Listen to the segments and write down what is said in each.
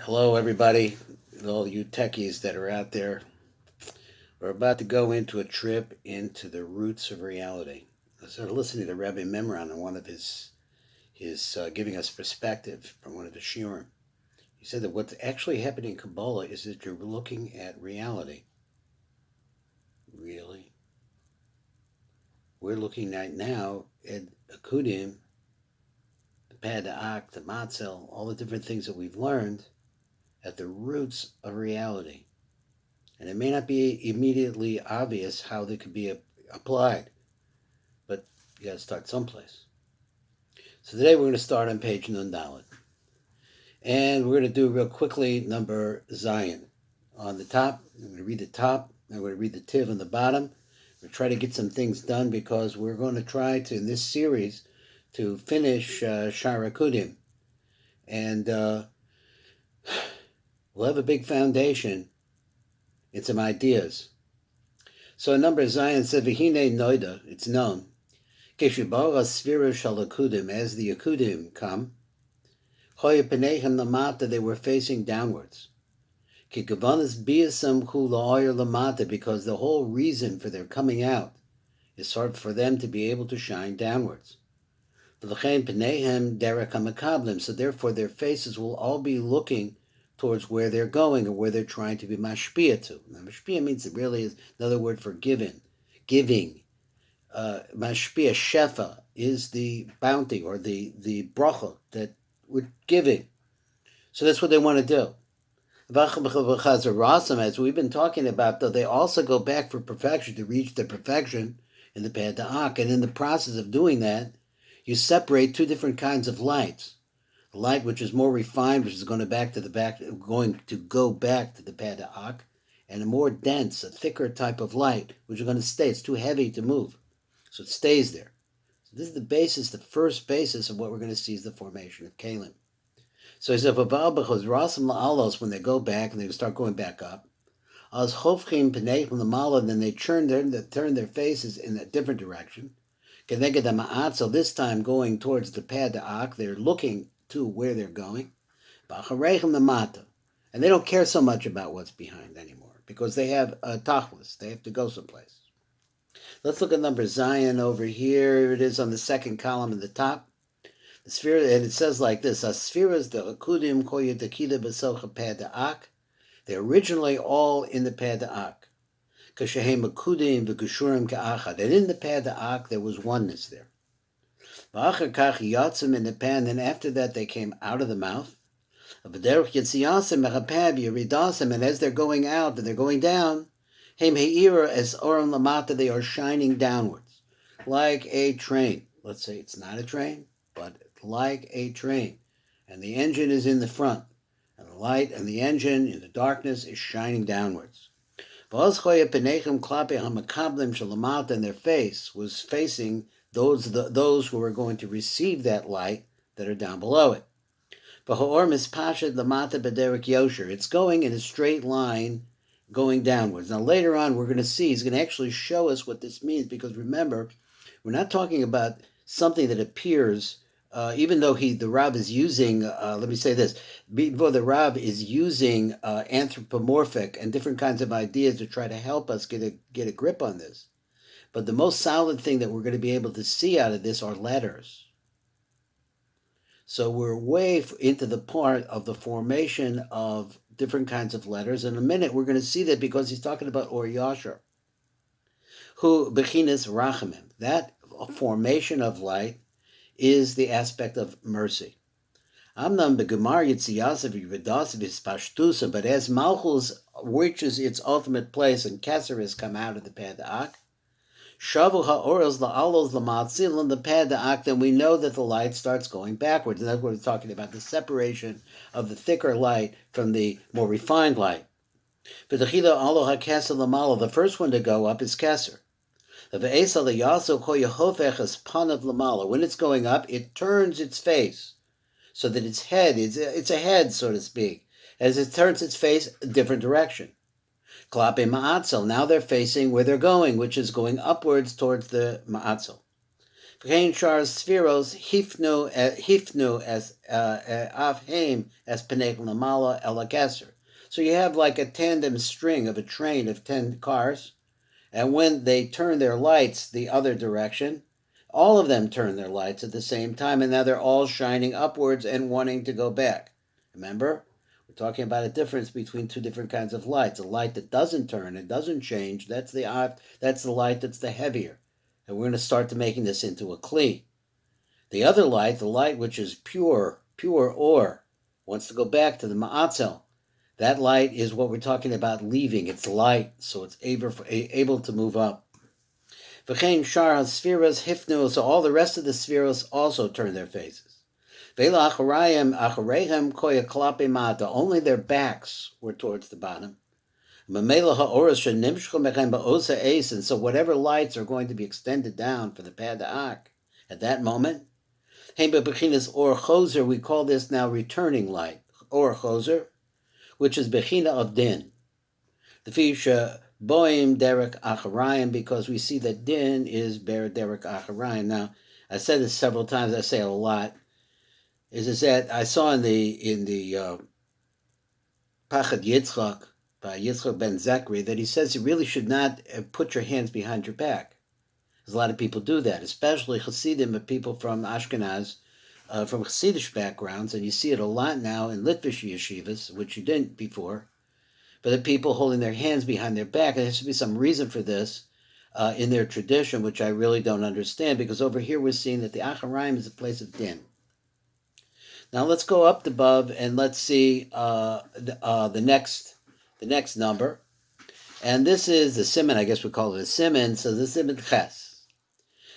Hello, everybody, all you techies that are out there. We're about to go into a trip into the roots of reality. I started listening to Rabbi Memron on one of his giving us perspective from one of his shiurim. He said that what's actually happening in Kabbalah is that you're looking at reality. Really, we're looking right now at Akudim, the Pada'ak, the Matzel, all the different things that we've learned at the roots of reality. And it may not be immediately obvious how they could be applied, but you got to start someplace. So today we're going to start on page Nun Dalet. And we're going to do real quickly number Zion. On the top, I'm going to read the top, I'm going to read the Tiv on the bottom. We're going to try to get some things done because we're going to try to, in this series, to finish Shaar Haakudim. And we'll have a big foundation and some ideas. So a number Zion said, V'hine noida, it's known. Keshibara Sphira Shal Haakudim, as the Haakudim come, Hoya Penechem Lamata, they were facing downwards. Kikavanas Biasam Hulaoyer Lamata, because the whole reason for their coming out is sort of for them to be able to shine downwards. V'lechein Penehem Derek HaMakablim, so therefore their faces will all be looking towards where they're going or where they're trying to be mashpia to. Now, mashpia means it really is another word for giving. Mashpia shefa is the bounty or the bracha that we're giving. So that's what they want to do. As we've been talking about, though, they also go back for perfection to reach the perfection in the Pada'ak. And in the process of doing that, you separate two different kinds of lights. The light which is more refined, which is going to go back to the Pada'ak, and a more dense, a thicker type of light, which is going to stay. It's too heavy to move. So it stays there. So this is the basis, the first basis of what we're going to see is the formation of Kalim. So he said, when they go back and they start going back up, as hofchim penei from the mala, then they turn their faces in a different direction. So this time going towards the Pada'ak, they're looking to where they're going. And they don't care so much about what's behind anymore because they have a tachlis. They have to go someplace. Let's look at number Zion over here. It is on the second column at the top. The sphere, and it says like this: Spheres the Haakudim koya tekida b'socha Pada'ak. They're originally all in the Pada'ak. Kashehem Haakudim v'Geshurim ka'achad. And in the Pada'ak there was oneness there. V'achar kach yatzim in the pan. Then after that they came out of the mouth. V'derech yitziyasim mechapav yiridasim. And as they're going out and they're going down, Hem Heira as Oram Lamata, they are shining downwards, like a train. Let's say it's not a train, but like a train. And the engine is in the front. And the light and the engine in the darkness is shining downwards. And their face was facing those who were going to receive that light that are down below it. It's going in a straight line going downwards. Now later on we're going to see, he's going to actually show us what this means, because remember, we're not talking about something that appears, even though the Rav is using, let me say this, before the Rav is using anthropomorphic and different kinds of ideas to try to help us get a grip on this. But the most solid thing that we're going to be able to see out of this are letters. So we're way into the part of the formation of different kinds of letters. In a minute, we're going to see that because he's talking about Or Yasher, who Bechinas Rachamim. That formation of light is the aspect of mercy. Amnam begemar yitziyasav yivadasav ispashtusa, but as Malchus reaches its ultimate place and Keser has come out of the Pada'ak, Shavu ha'oros la'alos la'matzil in the Pada'ak, then we know that the light starts going backwards. And that's what we're talking about, the separation of the thicker light from the more refined light. The first one to go up is Keser. When it's going up, it turns its face so that its head, it's a head, so to speak. As it turns its face a different direction. Klape ma'atzel, now they're facing where they're going, which is going upwards towards the ma'atzel. V'chein shar sfiros hifnu as avheim as penek lamala elakeser. So you have like a tandem string of a train of 10 cars, and when they turn their lights the other direction, all of them turn their lights at the same time, and now they're all shining upwards and wanting to go back. Remember? We're talking about a difference between two different kinds of lights. A light that doesn't turn and doesn't change, that's the light that's the heavier. And we're going to start to making this into a kli. The other light, the light which is pure or, wants to go back to the ma'atzel. That light is what we're talking about leaving. It's light, so it's able to move up. V'chein shar ha'sfiros hifnu, so all the rest of the spheros also turn their faces. Ve'la achareihem koya klape mata, only their backs were towards the bottom. Mamela ha'oros shenimshchu mechem ba'osa eis, and so whatever lights are going to be extended down for the pada'ak at that moment, heim bebechinas or choser, we call this now returning light, or choser, which is bechina of din. The fisha boim derek acharayim, because we see that din is ber derek acharayim. Now, I said this several times. I say it a lot. Is that I saw in the Pachad Yitzchak by Yitzchak ben Zekri that he says you really should not put your hands behind your back. Because a lot of people do that, especially Hasidim and people from Ashkenaz, from Hasidic backgrounds, and you see it a lot now in Litvish yeshivas, which you didn't before. But the people holding their hands behind their back, there has to be some reason for this in their tradition, which I really don't understand, because over here we're seeing that the Acharayim is a place of din. Now let's go up above and let's see the next number. And this is the siman, I guess we call it a siman, so this is siman ches.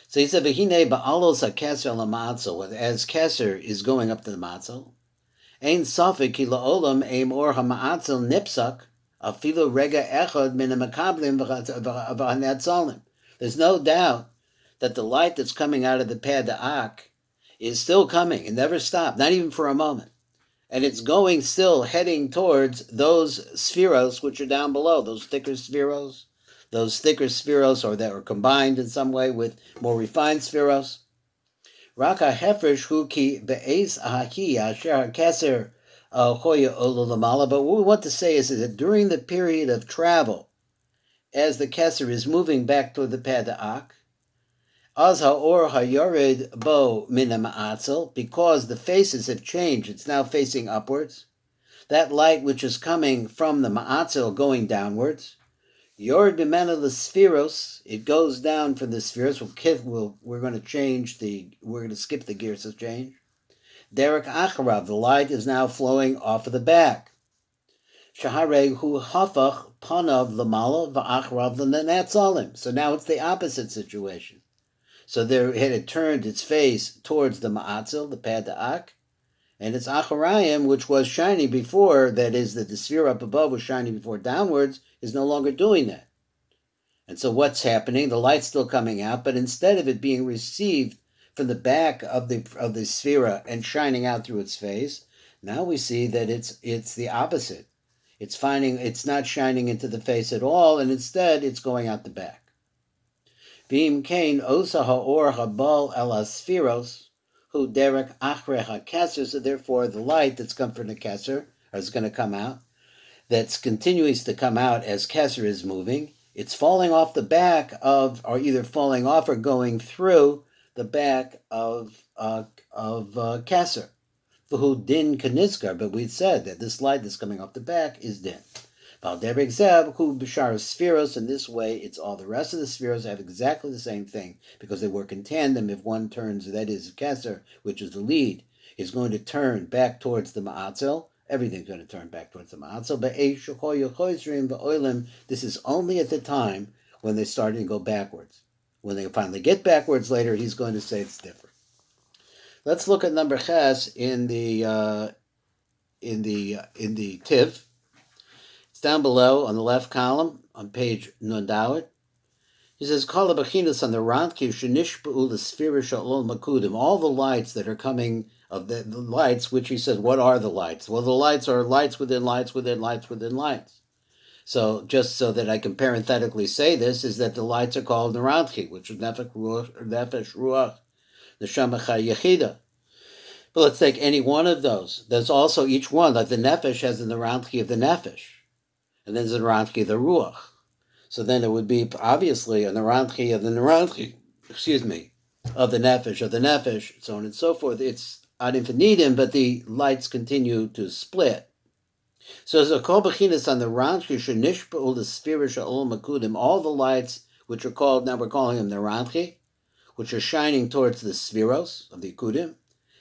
So he said, V'hinei ba'alos ha'keser la'matzel, as keser is going up to the matzel, ein safek ki la'olam eim or ha'matzel nipsak, afilu rega echad min ha'makablim v'hanetzalim. There's no doubt that the light that's coming out of the pada'ak is still coming. It never stopped, not even for a moment. And it's going still, heading towards those spheros which are down below, those thicker spheros, or that are combined in some way with more refined spheros. Raka hefresh hu ki be'ez ahaki asher keser hoya ololamala. But what we want to say is that during the period of travel, as the keser is moving back toward the pada'ak, Az ha'or ha'yored bo min ha'ma'atzel, because the faces have changed, it's now facing upwards. That light which is coming from the ma'atzel going downwards, yored b'mena l'spheros, it goes down from the spheros. We're going to skip the gears of change. Derek acharav, the light is now flowing off of the back. Shahare hu hafach panav lamala va'acharav l'netzalim. So now it's the opposite situation. So there it had turned its face towards the ma'atzel, the pada'ak, and its acharayim, which was shining before, that is, that the sphere up above was shining before downwards, is no longer doing that. And so what's happening? The light's still coming out, but instead of it being received from the back of the sphera and shining out through its face, now we see that it's the opposite. It's not shining into the face at all, and instead it's going out the back. V'im kain osa ha'or habal el ha'spheros hu derek achre ha'keser. So therefore, the light that's come from the keser, or is going to come out, that's continues to come out as keser is moving, it's falling off the back of, or either falling off or going through the back of keser. V'hu din kanizkar, but we said that this light that's coming off the back is din. In this way, it's all the rest of the spheres have exactly the same thing, because they work in tandem. If one turns, that is keser, which is the lead, is going to turn back towards the ma'atzel, everything's going to turn back towards the ma'atzel. But this is only at the time when they're starting to go backwards. When they finally get backwards later, he's going to say it's different. Let's look at number ches in the Tiv. Down below on the left column on page Nundawit, he says, "Kol habechinos on the Rantki shenishba'u l'sfira shalol makudim." All the lights that are coming of the lights, which he says, what are the lights? Well, the lights are lights within lights within lights within lights. So just so that I can parenthetically say this, is that the lights are called the Rantki, which is nefesh ruach neshama yechida. But let's take any one of those. There's also each one, like the nefesh has the neranchi of the nefesh, and then there's the neranchi of the ruach. So then it would be obviously a neranchi of the neranchi, of the nefesh, so on and so forth. It's ad infinitum, but the lights continue to split. So as a kol bechinas on the ranchi shenishpa'ul the sphira sha'ol makudim, all the lights which are called, now we're calling them the ranchi, which are shining towards the spheros of the ikudim.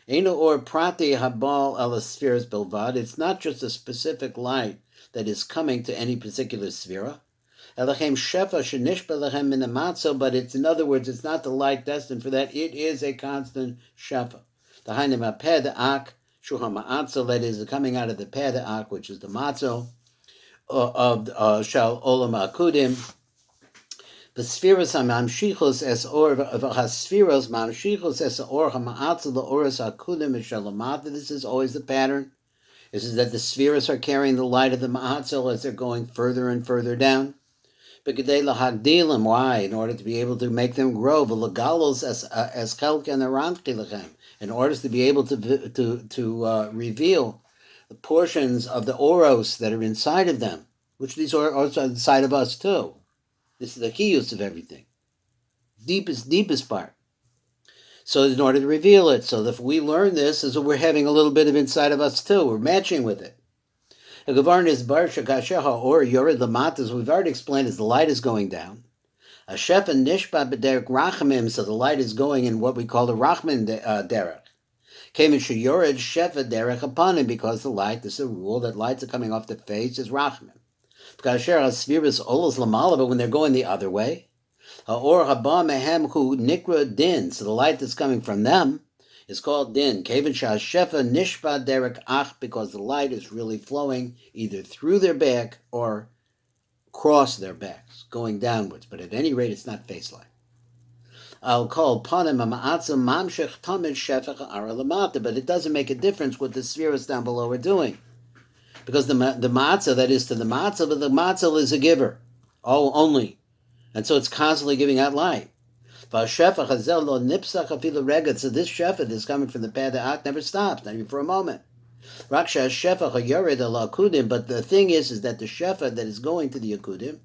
Eino or prati habal ala spheres bilvad. It's not just a specific light that is coming to any particular sphera. Elachem shefa shenishpa lechem min amatzo, but it's, in other words, it's not the light destined for that. It is a constant shefa. The hainim aped ak shuha ma'atzo, that is coming out of the ped ak, which is the matzo of shal olam akudim. The spheros hamamshichos es or v'haspheros mamshichos es or hama'atzel la'oras hakudim mishalamata. This is always the pattern. This is that the spheros are carrying the light of the ma'atzel as they're going further and further down. B'kedei lahagdilim, why? In order to be able to make them grow. V'legalos as chelk and aranchi lechem. In order to be able to reveal the portions of the oros that are inside of them, which these are also inside of us too. This is the key use of everything. Deepest part. So in order to reveal it, so that if we learn this, is that we're having a little bit of inside of us too. We're matching with it. As we've already explained, as the light is going down, so the light is going in what we call the Rachman derech. Because the light, this is a rule, that lights are coming off the face is Rachman. But when they're going the other way, so the light that's coming from them is called din. Because the light is really flowing either through their back or across their backs, going downwards. But at any rate, it's not face light. I'll call panim mamshech tamid shefach ara lamata, but it doesn't make a difference what the spheres down below are doing. Because the matzah, that is to the matzah, but the matzah is a giver, only. And so it's constantly giving out light. So this shefa that's coming from the Pada'at never stops, not even for a moment. But the thing is that the shefa that is going to the Akudim,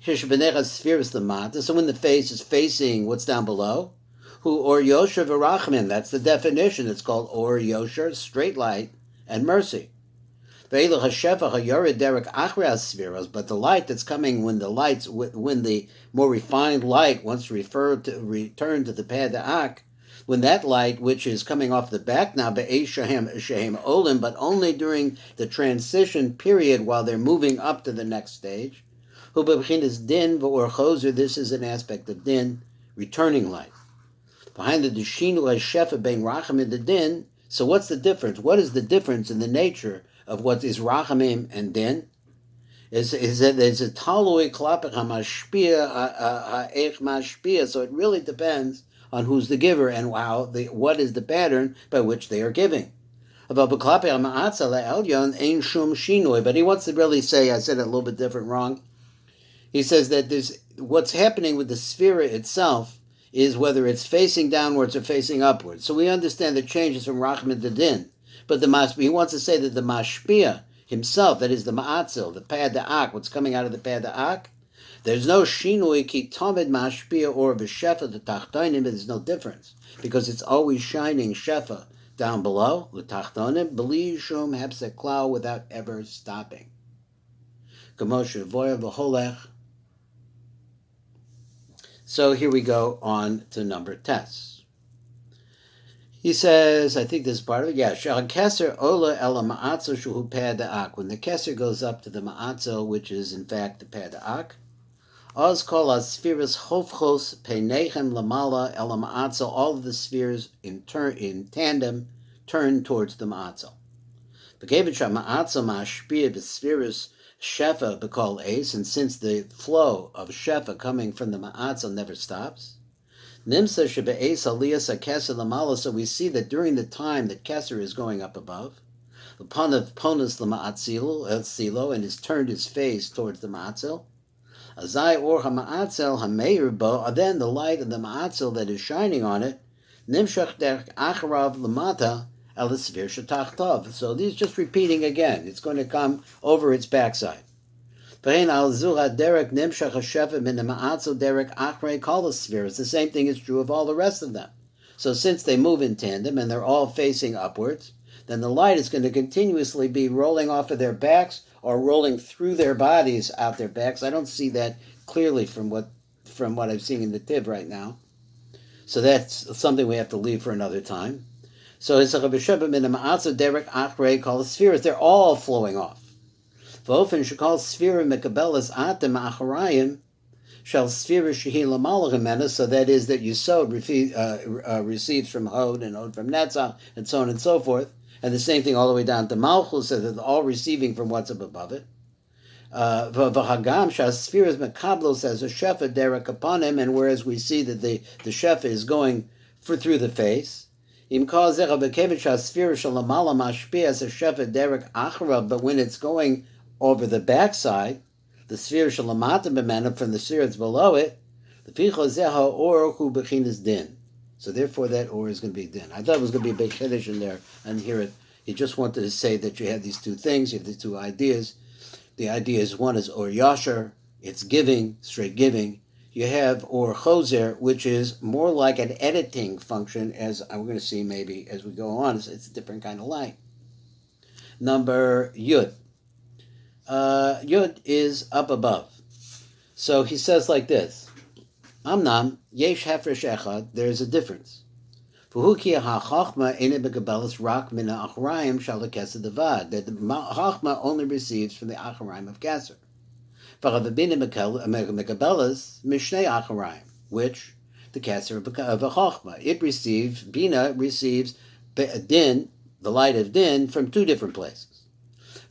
so when the face is facing what's down below, or Yosher v'rachmin, that's the definition. It's called or Yosher, straight light, and mercy. But the light that's coming when the more refined light wants to return to the Pada'ak, when that light, which is coming off the back now, but only during the transition period while they're moving up to the next stage, this is an aspect of din, returning light. Behind the deshinu shefa bein racham and the din, so what's the difference? What is the difference in the nature of what is rachamim and din? Is that there's a talui klapech hamashpia ha'ech mashpia. So it really depends on who's the giver and what is the pattern by which they are giving. But he wants to really say, I said it a little bit different, wrong. He says that what's happening with the sphere itself is whether it's facing downwards or facing upwards. So we understand the changes from rachman to din. But he wants to say that the mashpia himself, that is the ma'atzel, the pada'ak, what's coming out of the pada'ak, there's no shinui ki tamid mashpia or v'shefa the tachtonim, there's no difference, because it's always shining shefa down below, the tachtonim, b'li shum hepsek klau, without ever stopping. Gamoshe voya v'holech. So here we go on to number tests. He says, I think this is part of it. Yeah, keser ola ela ma'atzo shuhu pada'ak. When the keser goes up to the ma'atzo, which is in fact the pada'ak, oz kol spheres hofchos peinechem lamala ela ma'atzo. All of the spheres in tandem turn towards the ma'atzo. B'kevitcha ma'atzo ma'ashpia b'spheres shefa b'kol ace, and since the flow of shefa coming from the ma'atzo never stops, Nimsa shebe'es aliyas hakeser lamala. So we see that during the time that keser is going up above, the ponas lama'atzilo, and has turned his face towards the ma'atzel. Azai or hama'atzel hameir bo. Then the light of the ma'atzel that is shining on it Nimshach derech acharav lamata el svir shetachtov. So these just repeating again. It's going to come over its backside. V'hein al zura derek nimshach hashefa min ma'atzo derek achrei kol spheres. The same thing is true of all the rest of them. So since they move in tandem and they're all facing upwards, then the light is going to continuously be rolling off of their backs or rolling through their bodies out their backs. I don't see that clearly from what I'm seeing in the Tiv right now. So that's something we have to leave for another time. So it's derek achrei kol spheres. They're all flowing off. V'ofen shekol sphere mekabelas atem acharayim shall sphere shehi lamalach mena. So that is that Yesod receives from Hod and Hod from Netzach and so on and so forth. And the same thing all the way down to Malchus, so that they're all receiving from what's up above it. V'hagam shas-spheres mekablos as a shefa derek upon him, and whereas we see that the shefa is going through the face, im kol zecha v'kevet shas-sphere shalamala mashpia as a shefa derek achra, but when it's going over the backside, the sphere shalamata b'mena from the sphere that's below it, the ficho zeha or hu bechinas din. So therefore that or is going to be din. I thought it was going to be a big chiddush in there, and here he just wanted to say that you have these two things, you have these two ideas. The idea is one is or yasher, it's giving, straight giving. You have or choser, which is more like an editing function, as we're going to see maybe as we go on. It's a different kind of light. Number yud. Yud is up above. So he says like this. Amnam, yesh hefresh echad, there's a difference. V'hu ha-chachma ene begabelas rak mina acharayim shal keser devad, that the chachma only receives from the acharayim of keser. V'chavabina megabelas mishnei acharayim, which the keser of a chachma. Bina receives din, the light of din, from two different places.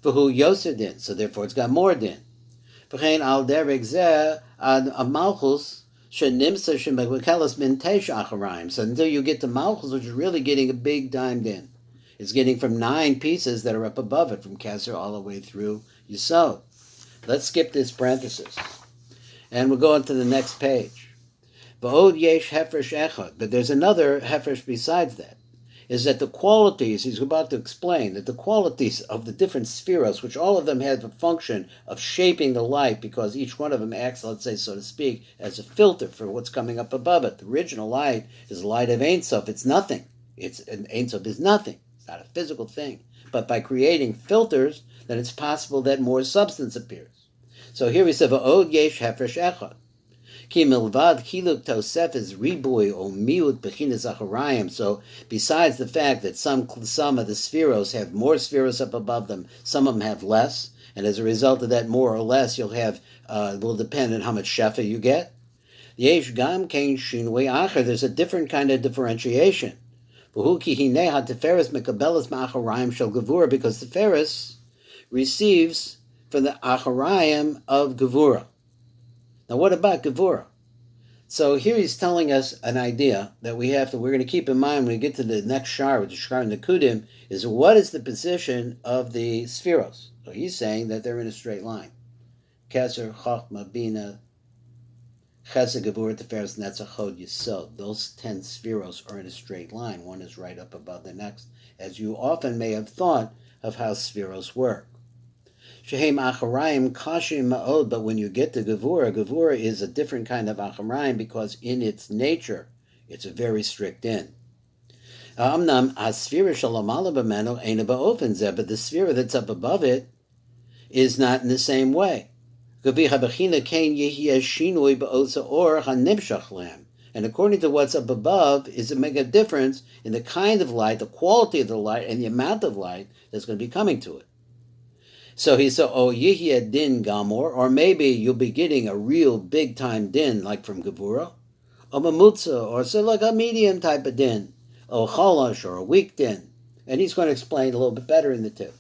V'hu yoser din, so therefore it's got more din. V'chein al derek zeh ad malchus, so until you get to Malchus, which is really getting a big time din. It's getting from 9 pieces that are up above it, from Keser all the way through Yesod. Let's skip this parenthesis. And we'll go on to the next page. V'od yesh hefresh echad. But there's another hefresh besides that. Is that the qualities, he's about to explain, that the qualities of the different spheros, which all of them have a function of shaping the light, because each one of them acts, let's say, so to speak, as a filter for what's coming up above it. The original light is the light of Ein Sof. It's nothing. Ein Sof is nothing. It's not a physical thing. But by creating filters, then it's possible that more substance appears. So here we say, V'od yesh hefresh echad. Ki milvad kiluk tosef is riboy o miut bechinas acharayim. So besides the fact that some of the spheros have more spheros up above them, some of them have less, and as a result of that more or less, you'll have will depend on how much shefa you get. Yesh gam kein shinui acher. There's a different kind of differentiation. V'hu ki hinei ha-teferes mekabelas ma'acharayim shel gevura, because the Teferes receives from the acharayim of gevura. Now, what about Gevura? So here he's telling us an idea that we're going to keep in mind when we get to the next Shaar, with the Shaar Haakudim, is what is the position of the Spheros? So he's saying that they're in a straight line. Keser, Chachma, Bina, Chesed, Gevura, Teferes, Netzach, Hod, Yesod. Those 10 Spheros are in a straight line. One is right up above the next, as you often may have thought of how Spheros work. Shehem acharayim kashim ma'od, but when you get to Gevura is a different kind of acharayim, because in its nature, it's a very strict din. Amnam asfira shalamala b'meno eina ba'ofen zeh, but the sphere that's up above it is not in the same way. Gaviha b'china kein yehiyeh shinui ba'osa or hanimshach lehem. And according to what's up above, is it make a difference in the kind of light, the quality of the light, and the amount of light that's going to be coming to it. So he said, oh, Yihya din gamor, or maybe you'll be getting a real big-time din, like from Gevura, or mamutza, or so like a medium type of din, or chalash, or a weak din. And he's going to explain a little bit better in the tip.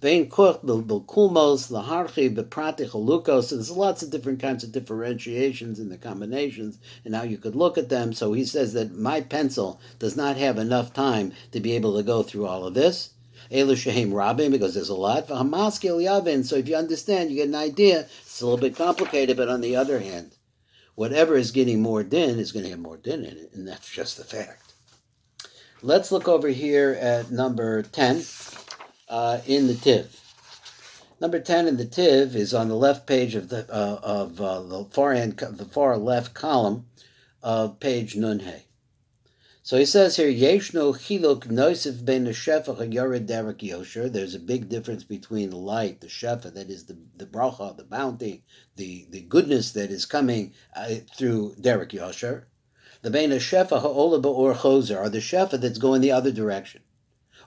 Vein koch b'kulmos laharchi b'prati chalukos. So there's lots of different kinds of differentiations in the combinations, and how you could look at them. So he says that my pencil does not have enough time to be able to go through all of this. Elu shehem rabim, because there's a lot. V'hamaskil yavin. So if you understand, you get an idea. It's a little bit complicated, but on the other hand, whatever is getting more din is going to have more din in it, and that's just the fact. Let's look over here at number 10 in the Tiv. Number 10 in the Tiv is on the left page of the far left column of page Nunhe. So he says here, Yeshno chiluk noisif ben shefa hayored derek yosher. There's a big difference between the light, the shefa, that is the bracha, the bounty, the goodness that is coming through derek yosher. The ben shefa ha'ola ba'or choser, or the shefa that's going the other direction.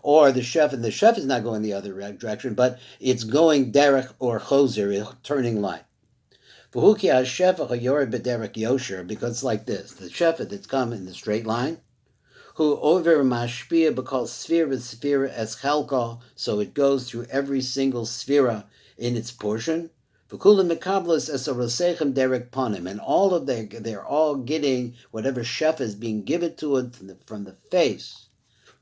Or the shefa is not going the other direction, but it's going derek or choser, turning light. V'huki ha-shefa hayored b'derek yosher, because it's like this, the shefa that's come in the straight line, who over mashpia because sphere as chalka, so it goes through every single sphera in its portion. V'kulam mekablas as a rosechem derek panim, and all of they're all getting whatever shef is being given to it from the face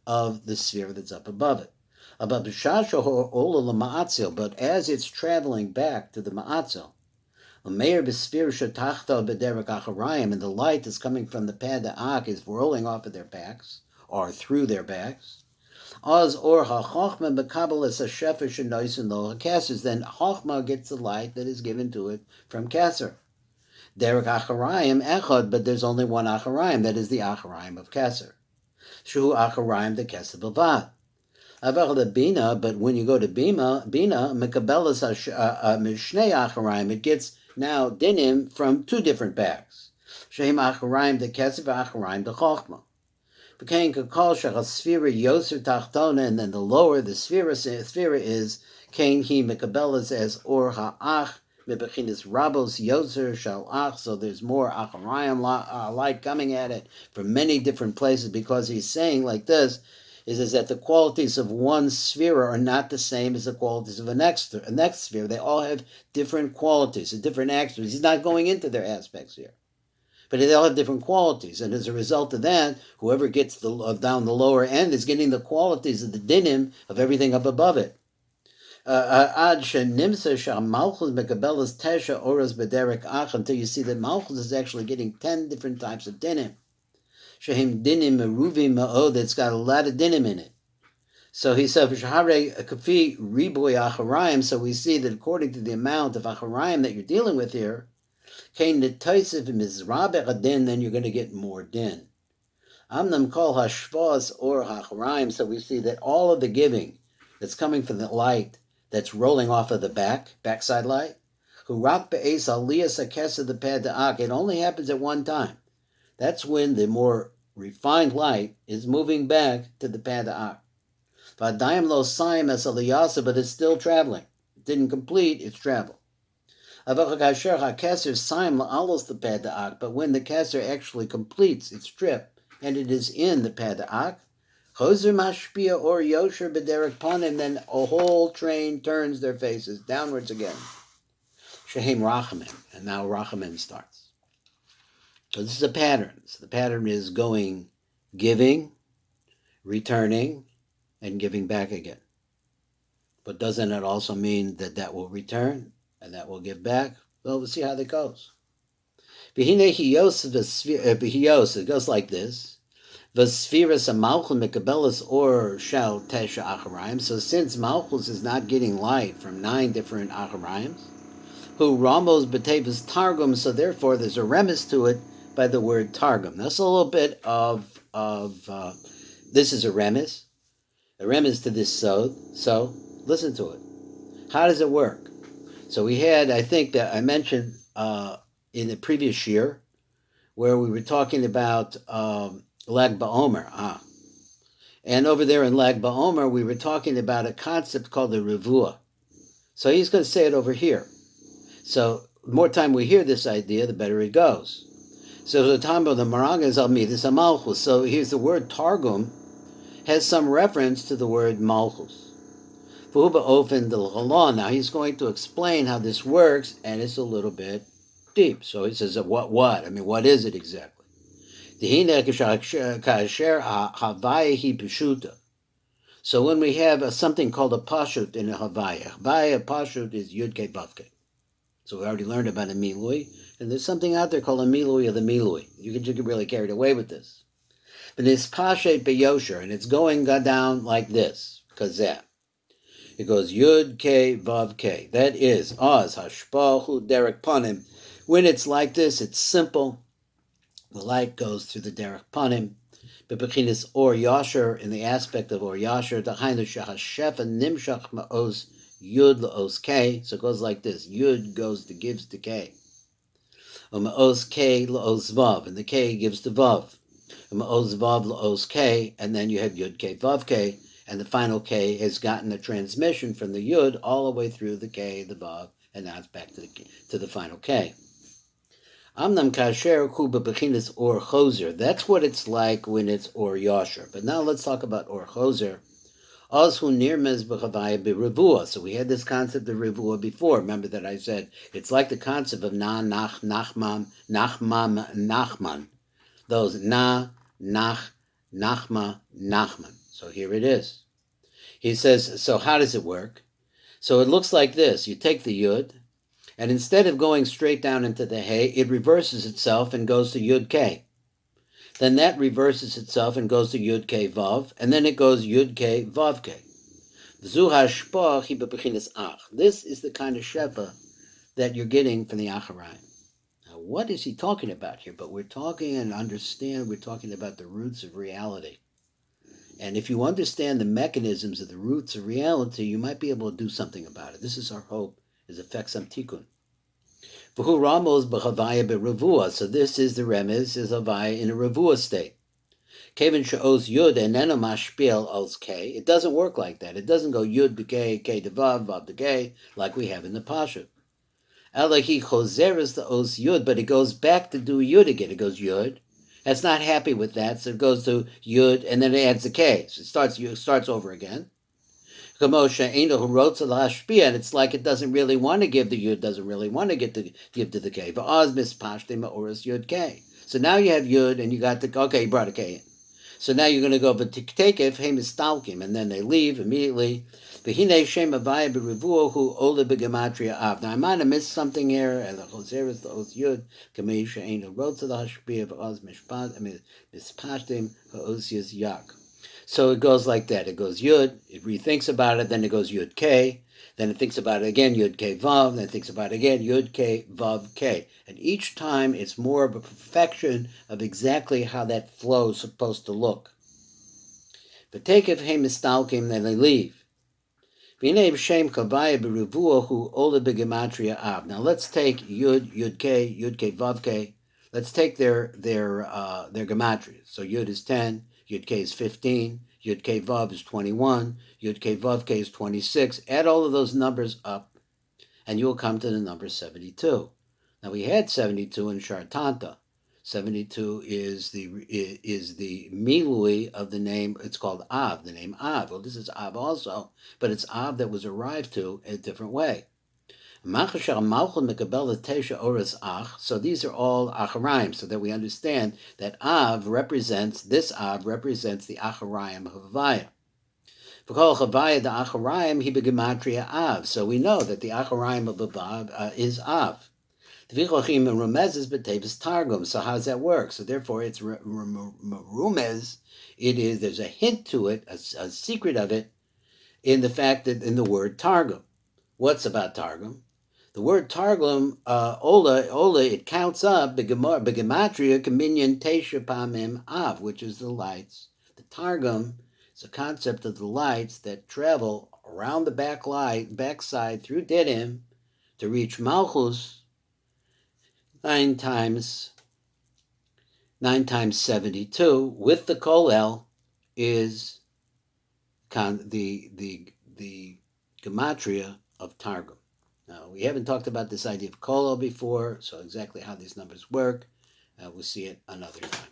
of the sphere that's up above it. But as it's traveling back to the ma'atzil, and the light that's coming from the pad da'ak is rolling off of their backs, or through their backs. Then Chochma gets the light that is given to it from Keser. Derek Acharayim Echad, but there's only one Acharayim, that is the Acharayim of Keser. Shu Acharayim the Keser Bavad. The Bina, but when you go to Bina, Mekabelas Mishnei Acharayim, it gets now dinim from two different bags. Shehem Acharayim the Keser, Acharayim the Chochma. Became Kakal Shachasphira Yoser Tachtona, and then the lower the sphera is, Kain He Mekabelas as Or Ha'ach, Mebechinis Rabos Yoser Shalach, so there's more Acharayim light coming at it from many different places, because he's saying like this, is that the qualities of one sphere are not the same as the qualities of a next sphere. They all have different qualities and different aspects. He's not going into their aspects here. But they all have different qualities, and as a result of that, whoever gets down the lower end is getting the qualities of the dinim of everything up above it. Until you see that Malchus is actually getting 10 different types of dinim. Shehim dinim meruvim ma'od, that's got a lot of dinim in it. So he said, kafi riboy acharayim. So we see that according to the amount of acharayim that you're dealing with here, kain netaisiv mizrabech adin, then you're going to get more din. Amnam kol hashvas or acharayim. So we see that all of the giving that's coming from the light that's rolling off of the backside light, who rak be'es aliyas akesa the pad da'ak, it only happens at one time. That's when the more refined light is moving back to the pad da'ak. V'adayim lo saim as aliyasa, but it's still traveling. It didn't complete its travel. Avachakasher hakeser saim la'alos the pad da'ak, but when the keser actually completes its trip and it is in the pad da'ak, chozer mashpia or yosher b'derek panim, then a whole train turns their faces downwards again. Shehem rachamim, and now rachamim starts. So this is a pattern. So the pattern is giving, returning, and giving back again. But doesn't it also mean that will return and that will give back? Well, we'll see how that goes. It goes like this. So since Malchus is not getting light from 9 different Acharayim, who Ramos B'Tevis Targum, so therefore there's a remiss to it by the word Targum. That's a little bit of this is a remiss to this so listen to it. How does it work? So we had, I think that I mentioned in the previous year, where we were talking about Lag BaOmer. And over there in Lag BaOmer, we were talking about a concept called the Revuah. So he's going to say it over here. So the more time we hear this idea, the better it goes. So the time of the Maranga is Almidus Malchus. So here's the word Targum has some reference to the word Malchus. Now he's going to explain how this works, and it's a little bit deep. So he says, what? I mean, what is it exactly? So when we have something called a pashut in a havaya pashut is yud-ke vav-ke. So we already learned about a milui, and there's something out there called a milui of the milui. You can get really carried away with this. But it's pashet beyosher, and it's going down like this. Kazeh. It goes Yud K Vav K. That is Oz Hashpahu Derek Panim. When it's like this, it's simple. The light goes through the Derek Panim. Bebechinis Or Yasher, in the aspect of Or Yasher, Dahainu Shahashefa Nimshach Ma'oz Yud La'oz K. So it goes like this. Yud gives to K. Ma'oz K La'oz Vav, and the K gives to Vav. Ma'oz Vav La'oz K, and then you have Yud K Vav K, and the final K has gotten a transmission from the Yud all the way through the K, the Vav, and now it's back to the final K. Amnam kasher kuba bechinas or choser. That's what it's like when it's or yasher. But now let's talk about or choser. Also nirmez b'chavaya b'revua. So we had this concept of revua before. Remember that I said it's like the concept of nachman. Those nachman. So here it is. He says, so how does it work? So it looks like this. You take the yud, and instead of going straight down into the hay, it reverses itself and goes to Yud K. Then that reverses itself and goes to Yud K Vav, and then it goes Yud K Vav K. This is the kind of shepa that you're getting from the Acharayim. Now, what is he talking about here? But we're talking and understand, we're talking about the roots of reality. And if you understand the mechanisms of the roots of reality, you might be able to do something about it. This is our hope. Is affect some tikkun. V'hu ramos b'chavaya b'revua. So this is the remez, is havaya in a revua state. Kevin she'oz yud eneno mashpiel oz k. It doesn't work like that. It doesn't go yud b'kei, k to vav, vav to k, like we have in the pasuk. Elahi choseres the oz yud, but it goes back to do yud again. It goes yud. It's not happy with that, so it goes to yud, and then it adds the k. So it starts over again. And it's like it doesn't really want to give the yud, doesn't really want to give to the k. So now you have yud, and you got the okay, you brought a k in. So now you're going to go but tiktekef hey mistalkim, and then they leave immediately. Now I might have missed something here. So it goes like that. It goes Yud, it rethinks about it, then it goes Yud K, then it thinks about it again, Yud K Vav, then it thinks about it again, Yud K Vav K. And each time it's more of a perfection of exactly how that flow is supposed to look. But take if hey mistalkim, then they leave. Now let's take Yud K, Vav K. Let's take their gematria. So Yud is 10, Yud K is 15, Yud K Vav is 21, Yud K Vav K is 26. Add all of those numbers up, and you'll come to the number 72. Now we had 72 in Shaar Tanta. 72 is the milui of the name. It's called Av, the name Av. Well, this is Av also, but it's Av that was arrived to in a different way. So these are all Acharayim, so that we understand that Av represents the Acharayim of Havaya. For Havaya, the Acharayim, he begematria Av. So we know that the Acharayim of Avav is Av. So how does that work? So therefore, it's rumez. There's a hint to it, a secret of it, in the fact that in the word Targum. What's about Targum? The word Targum, Ola, it counts up, begematria, kaminyan tesha pamim av, which is the lights. The Targum is a concept of the lights that travel around the backside through Dedim to reach Malchus 9 times 72 with the Kollel is the gematria of Targum. Now, we haven't talked about this idea of Kollel before, so exactly how these numbers work, we'll see it another time.